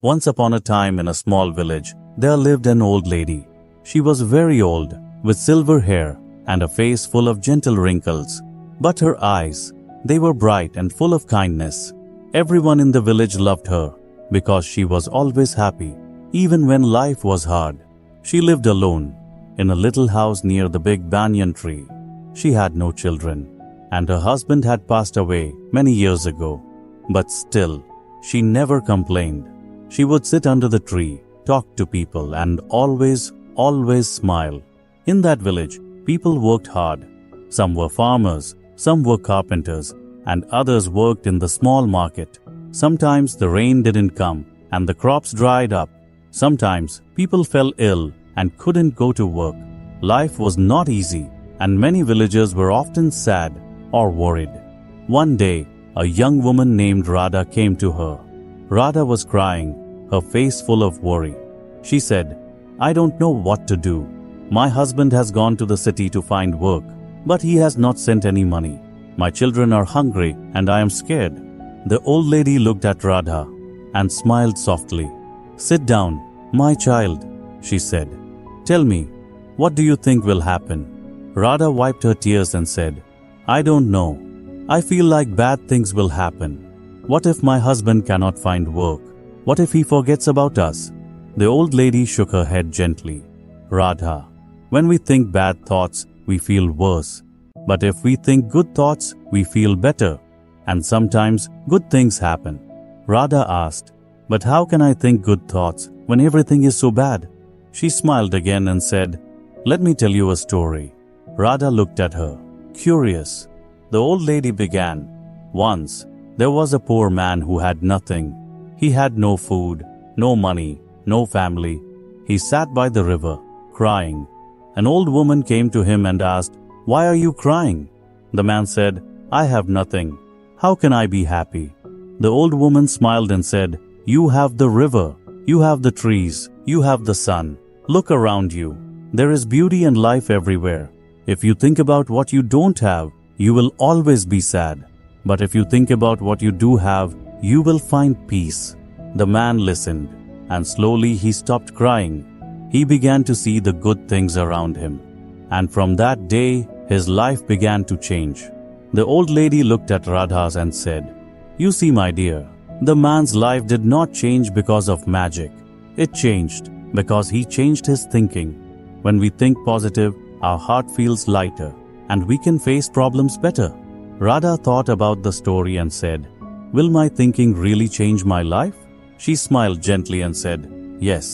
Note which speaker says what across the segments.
Speaker 1: Once upon a time in a small village, there lived an old lady. She was very old, with silver hair and a face full of gentle wrinkles. But her eyes, they were bright and full of kindness. Everyone in the village loved her because she was always happy, even when life was hard. She lived alone in a little house near the big banyan tree. She had no children, and her husband had passed away many years ago. But still, she never complained. She would sit under the tree, talk to people, and always smile. In that village, people worked hard. Some were farmers, some were carpenters, and others worked in the small market. Sometimes the rain didn't come, and the crops dried up. Sometimes people fell ill and couldn't go to work. Life was not easy, and many villagers were often sad or worried. One day, a young woman named Radha came to her. Radha was crying, her face full of worry. She said, "I don't know what to do. My husband has gone to the city to find work, but he has not sent any money. My children are hungry and I am scared." The old lady looked at Radha and smiled softly. "Sit down, my child," she said. "Tell me, what do you think will happen?" Radha wiped her tears and said, "I don't know. I feel like bad things will happen. What if my husband cannot find work? What if he forgets about us?" The old lady shook her head gently. "Radha, when we think bad thoughts, we feel worse. But if we think good thoughts, we feel better. And sometimes good things happen." Radha asked, "But how can I think good thoughts when everything is so bad?" She smiled again and said, "Let me tell you a story." Radha looked at her, curious. The old lady began, "Once, there was a poor man who had nothing. He had no food, no money, no family. He sat by the river, crying. An old woman came to him and asked, 'Why are you crying?' The man said, 'I have nothing. How can I be happy?' The old woman smiled and said, 'You have the river, you have the trees, you have the sun. Look around you. There is beauty and life everywhere. If you think about what you don't have, you will always be sad. But if you think about what you do have, you will find peace." The man listened, and slowly he stopped crying. He began to see the good things around him. And from that day, his life began to change. The old lady looked at Radha and said, "You see, my dear, the man's life did not change because of magic. It changed because he changed his thinking. When we think positive, our heart feels lighter, and we can face problems better." Radha thought about the story and said, "Will my thinking really change my life?" She smiled gently and said, "Yes.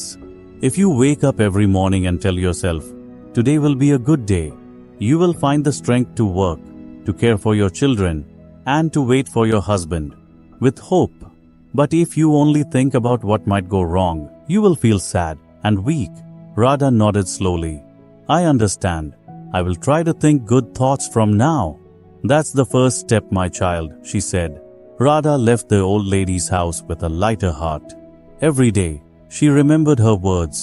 Speaker 1: If you wake up every morning and tell yourself, 'Today will be a good day,' you will find the strength to work, to care for your children, and to wait for your husband with hope. But if you only think about what might go wrong, you will feel sad and weak." Radha nodded slowly. "I understand. I will try to think good thoughts from now." "That's the first step, my child," she said. Radha left the old lady's house with a lighter heart. Every day, she remembered her words.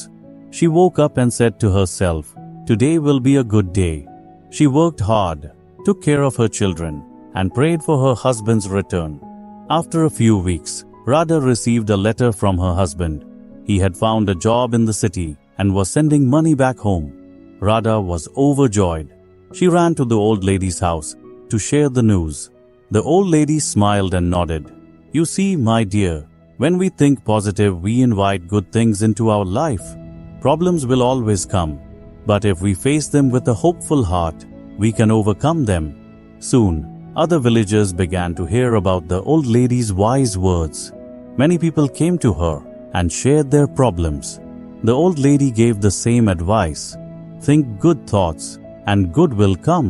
Speaker 1: She woke up and said to herself, "Today will be a good day." She worked hard, took care of her children, and prayed for her husband's return. After a few weeks, Radha received a letter from her husband. He had found a job in the city and was sending money back home. Radha was overjoyed. She ran to the old lady's house to share the news. The old lady smiled and nodded. "You see, my dear, when we think positive, we invite good things into our life. Problems will always come, but if we face them with a hopeful heart, we can overcome them." Soon, other villagers began to hear about the old lady's wise words. Many people came to her and shared their problems. The old lady gave the same advice: "Think good thoughts, and good will come."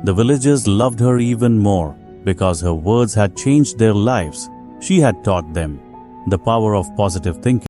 Speaker 1: The villagers loved her even more because her words had changed their lives. She had taught them the power of positive thinking.